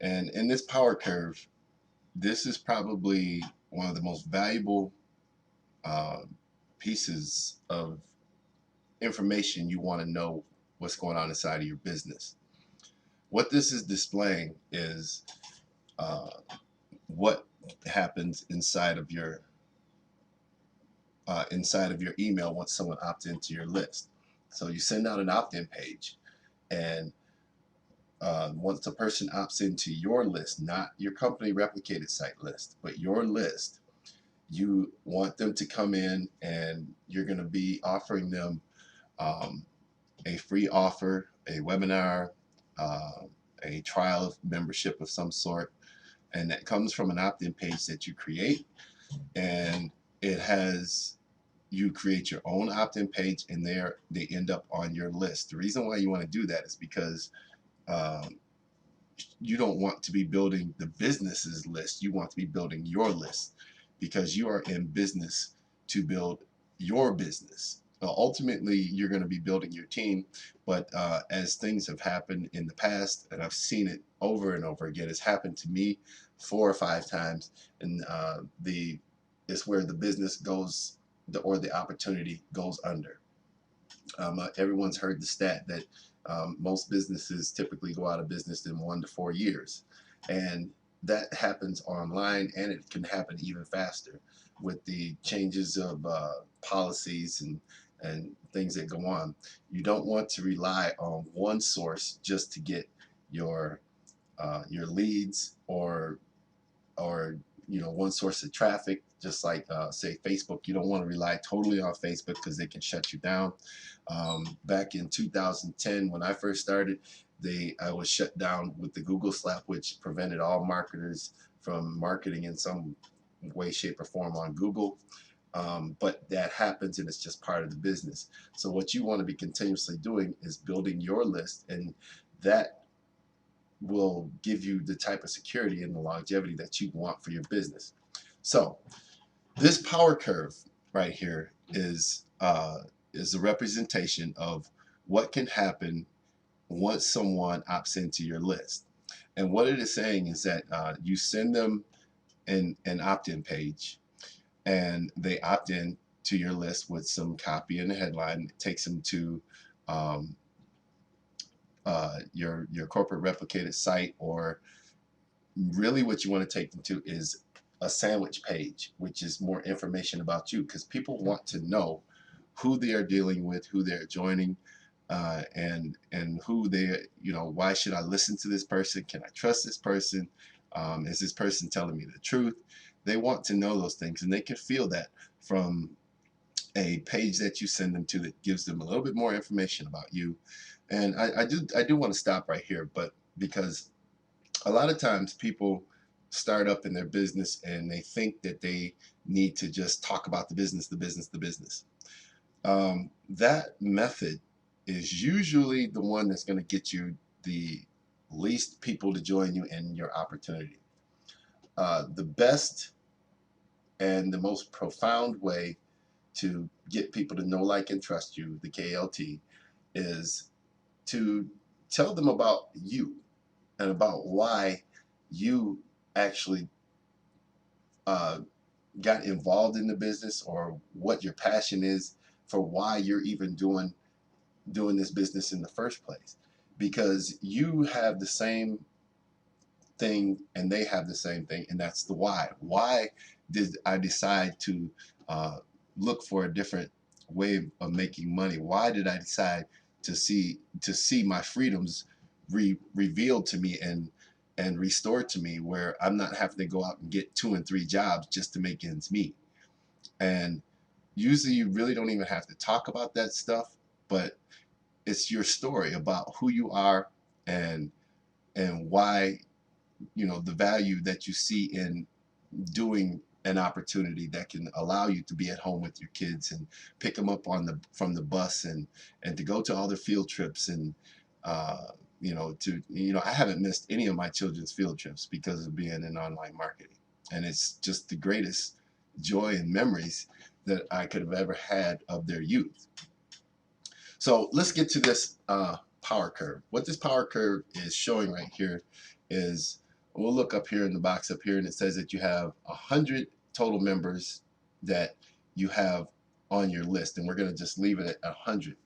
And in this power curve, this is probably one of the most valuable uh, pieces of information you want to know what's going on inside of your business. What this is displaying is uh, what happens inside of your email once someone opts into your list. So you send out an opt-in page, and once a person opts into your list, not your company replicated site list, but your list, you want them to come in, and you're going to be offering them um, a free offer, a webinar, uh, a trial of membership of some sort, and that comes from an opt-in page that you create, and it has you create your own opt-in page, and there they end up on your list. The reason why you want to do that is because um, you don't want to be building the business's list. You want to be building your list because you are in business to build your business. Ultimately, you're going to be building your team, but as things have happened in the past, and I've seen it over and over again, it's happened to me 4 or 5 times, and the it's where the business goes, or the opportunity goes under. Everyone's heard the stat that most businesses typically go out of business in 1 to 4 years. And that happens online, and it can happen even faster with the changes of policies and things that go on. You don't want to rely on one source just to get your leads, or one source of traffic, just like say Facebook. You don't want to rely totally on Facebook because they can shut you down. Back in 2010, when I first started, I was shut down with the Google slap, which prevented all marketers from marketing in some way, shape, or form on Google. But that happens, and it's just part of the business. So what you want to be continuously doing is building your list, and that will give you the type of security and the longevity that you want for your business. So this power curve right here is a representation of what can happen once someone opts into your list. And what it is saying is that you send them an opt-in page, and they opt in to your list with some copy in the headline. It takes them to um, your corporate replicated site, or really what you want to take them to is a sandwich page, which is more information about you, because people want to know who they are dealing with, who they're joining, and who they, why should I listen to this person? Can I trust this person? Is this person telling me the truth? They want to know those things, and they can feel that from a page that you send them to that gives them a little bit more information about you. And I do want to stop right here, but because a lot of times people start up in their business, and they think that they need to just talk about the business, the business, the business. That method is usually the one that's going to get you the least people to join you in your opportunity. The best and the most profound way to get people to know, like, and trust you, the KLT, is to tell them about you and about why you actually uh, got involved in the business, or what your passion is for why you're even doing this business in the first place. Because you have the same thing, and they have the same thing, and that's the why. Why did I decide to uh, look for a different way of making money? Why did I decide to see my freedoms revealed to me, and restored to me, where I'm not having to go out and get 2 and 3 jobs just to make ends meet? And usually you really don't even have to talk about that stuff, but it's your story about who you are, and why, the value that you see in doing an opportunity that can allow you to be at home with your kids, and pick them up from the bus, and to go to all their field trips, and I haven't missed any of my children's field trips because of being in online marketing, and it's just the greatest joy and memories that I could have ever had of their youth. So let's get to this power curve. What this power curve is showing right here is we'll look up here in the box up here, and it says that you have 100 total members that you have on your list, and we're going to just leave it at 100.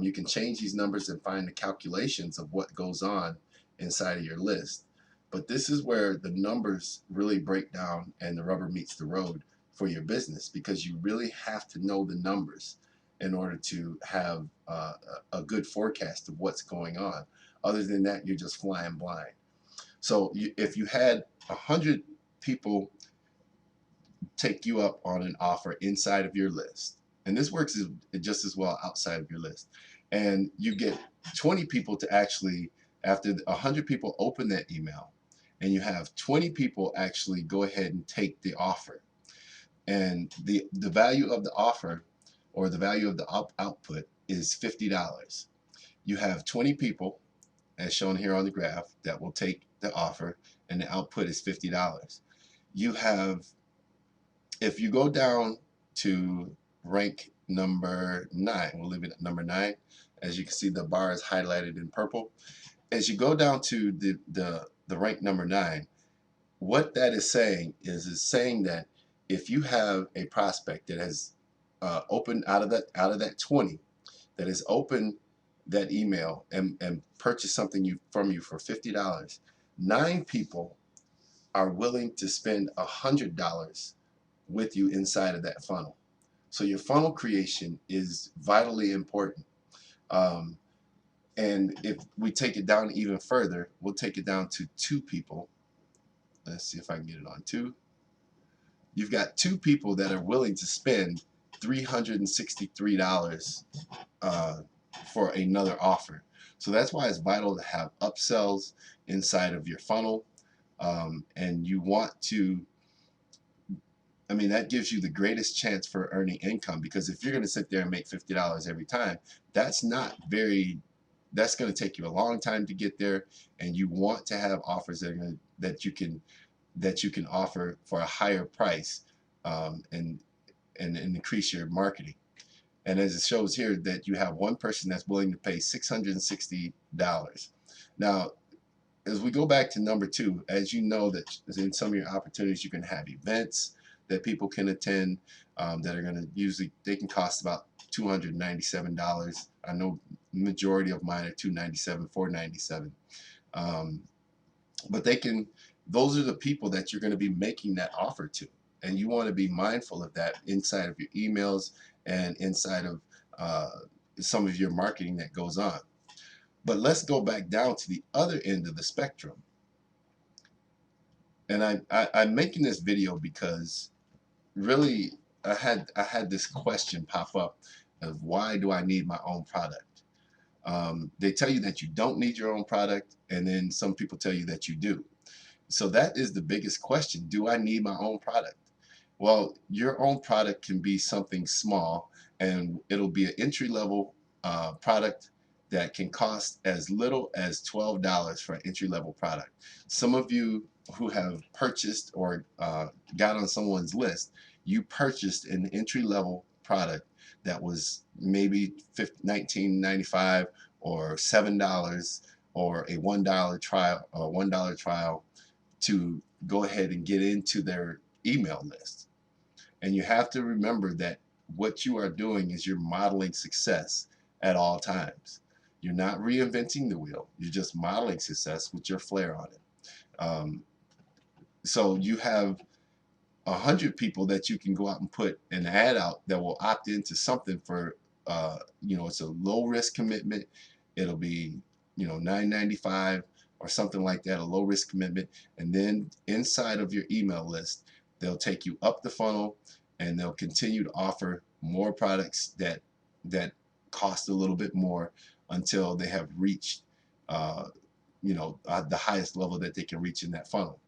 You can change these numbers and find the calculations of what goes on inside of your list. But this is where the numbers really break down and the rubber meets the road for your business, because you really have to know the numbers in order to have a good forecast of what's going on. Other than that, you're just flying blind. So if you had 100 people take you up on an offer inside of your list, and this works just as well outside of your list, and you get 20 people to actually, after 100 people open that email, and you have 20 people actually go ahead and take the offer, and the value of the offer, or the value of the output, is $50. You have 20 people, as shown here on the graph, that will take the offer, and the output is $50. You have, if you go down to rank number 9, we'll leave it at number 9. As you can see, the bar is highlighted in purple. As you go down to the rank number 9, what that is saying is saying that if you have a prospect that has opened out of that 20, that has opened that email and purchased something from you for $50, 9 people are willing to spend $100 with you inside of that funnel. So your funnel creation is vitally important. And if we take it down even further, we'll take it down to 2 people. Let's see if I can get it on 2. You've got 2 people that are willing to spend $363 for another offer. So that's why it's vital to have upsells inside of your funnel. And you want to, I mean, that gives you the greatest chance for earning income, because if you're going to sit there and make $50 every time, that's going to take you a long time to get there. And you want to have offers that you can offer for a higher price, and increase your marketing. And as it shows here, that you have one person that's willing to pay $660. Now, as we go back to number 2, as you know, that in some of your opportunities, you can have events that people can attend, that are going to usually, they can cost about $297. I know majority of mine are $297, $497. But those are the people that you're going to be making that offer to. And you want to be mindful of that inside of your emails and inside of some of your marketing that goes on. But let's go back down to the other end of the spectrum. And I'm making this video because really I had this question pop up of, why do I need my own product? They tell you that you don't need your own product, and then some people tell you that you do. So that is the biggest question. Do I need my own product? Well, your own product can be something small, and it'll be an entry-level product that can cost as little as $12 for an entry-level product. Some of you who have purchased or got on someone's list, you purchased an entry-level product that was maybe $19.95 or $7 or a $1 trial, or $1 trial, to go ahead and get into their email list. And you have to remember that what you are doing is you're modeling success at all times. You're not reinventing the wheel. You're just modeling success with your flair on it. So you have 100 people that you can go out and put an ad out that will opt into something for, it's a low risk commitment. It'll be, $9.95 or something like that, a low risk commitment. And then inside of your email list, they'll take you up the funnel, and they'll continue to offer more products that cost a little bit more until they have reached, the highest level that they can reach in that funnel.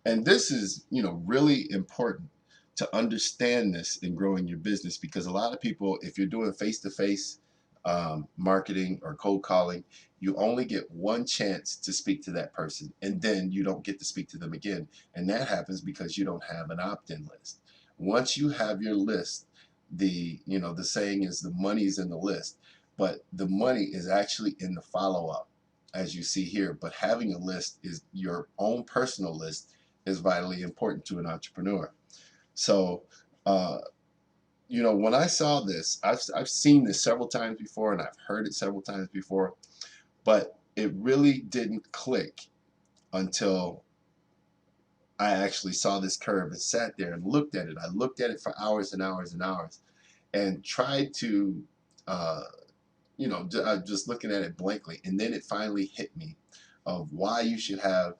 And this is, really important to understand this in growing your business, because a lot of people, if you're doing face-to-face marketing or cold calling, you only get one chance to speak to that person, and then you don't get to speak to them again. And that happens because you don't have an opt-in list. Once you have your list, the saying is the money's in the list, but the money is actually in the follow-up. as you see here, but having a list is your own personal list is vitally important to an entrepreneur. So, uh, when I saw this, I've seen this several times before and I've heard it several times before, but it really didn't click until I actually saw this curve and sat there and looked at it. I looked at it for hours and hours and hours and tried to, uh, just looking at it blankly. And then it finally hit me of why you should have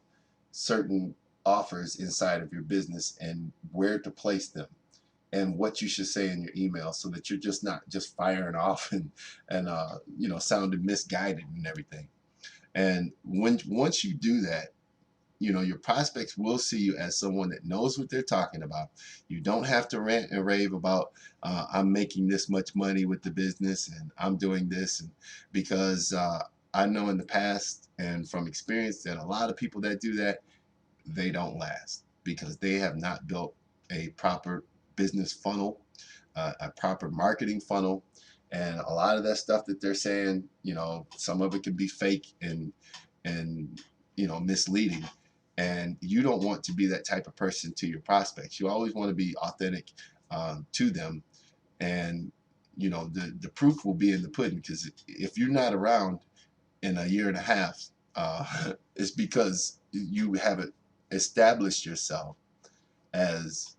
certain offers inside of your business and where to place them and what you should say in your email so that you're just not just firing off and sounding misguided and everything. And once you do that, your prospects will see you as someone that knows what they're talking about. You don't have to rant and rave about I'm making this much money with the business and I'm doing this, and because I know in the past and from experience that a lot of people that do that, they don't last because they have not built a proper business funnel, a proper marketing funnel. And a lot of that stuff that they're saying, some of it can be fake and misleading. And you don't want to be that type of person to your prospects. You always want to be authentic to them. And the proof will be in the pudding, because if you're not around in a year and a half, it's because you haven't established yourself as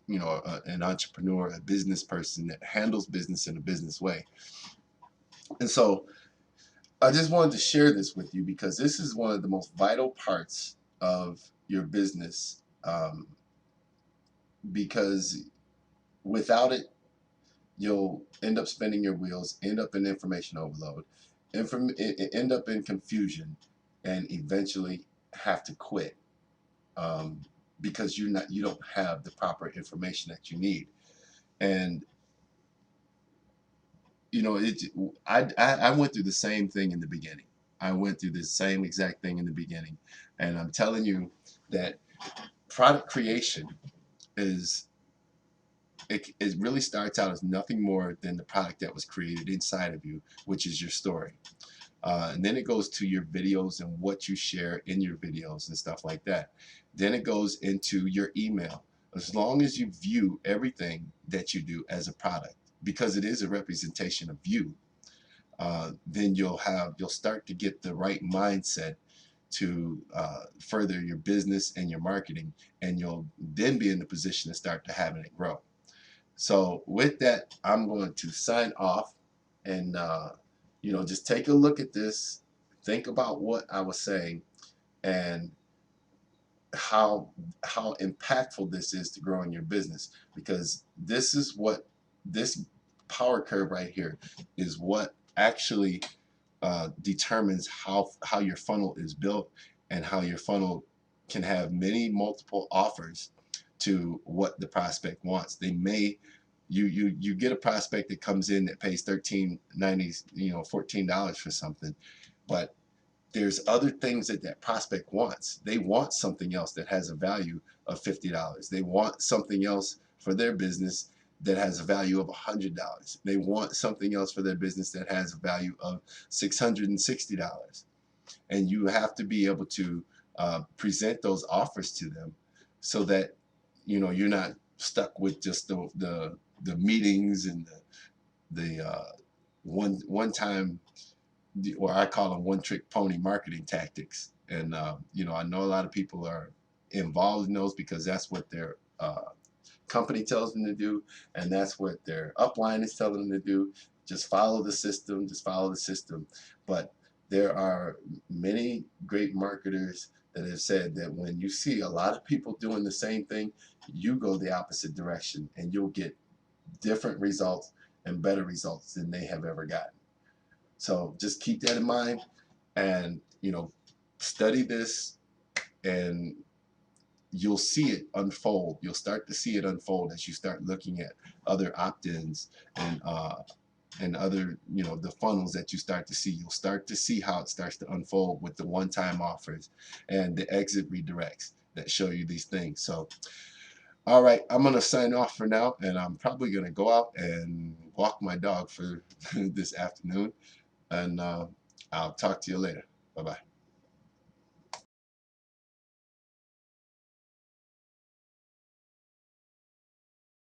an entrepreneur, a business person that handles business in a business way. And so I just wanted to share this with you because this is one of the most vital parts of your business, because without it, you'll end up spinning your wheels, end up in information overload, end up in confusion, and eventually have to quit, um, because you don't have the proper information that you need. And it I went through the same thing in the beginning. I went through the same exact thing in the beginning, and I'm telling you that product creation is it really starts out as nothing more than the product that was created inside of you, which is your story. And then it goes to your videos and what you share in your videos and stuff like that. Then it goes into your email. As long as you view everything that you do as a product, because it is a representation of you, then you'll start to get the right mindset to further your business and your marketing, and you'll then be in the position to start to having it grow. So with that, I'm going to sign off and just take a look at this, think about what I was saying, and how impactful this is to growing your business, because this power curve right here is what actually determines how your funnel is built, and how your funnel can have many multiple offers to what the prospect wants. They may you get a prospect that comes in that pays $13.90, $14 for something, but there's other things that prospect wants. They want something else that has a value of $50. They want something else for their business that has a value of $100. They want something else for their business that has a value of $660. And you have to be able to present those offers to them so that you're not stuck with just the meetings and the one time, or I call them one trick pony marketing tactics. And I know a lot of people are involved in those because that's what their company tells them to do, and that's what their upline is telling them to do. Just follow the system, just follow the system. But there are many great marketers that have said that when you see a lot of people doing the same thing, you go the opposite direction and you'll get different results and better results than they have ever gotten. So just keep that in mind, and study this, and you'll see it unfold. You'll start to see it unfold as you start looking at other opt-ins and other, the funnels that you start to see. You'll start to see how it starts to unfold with the one-time offers and the exit redirects that show you these things. So, all right, I'm gonna sign off for now, and I'm probably gonna go out and walk my dog for this afternoon, and I'll talk to you later. Bye bye.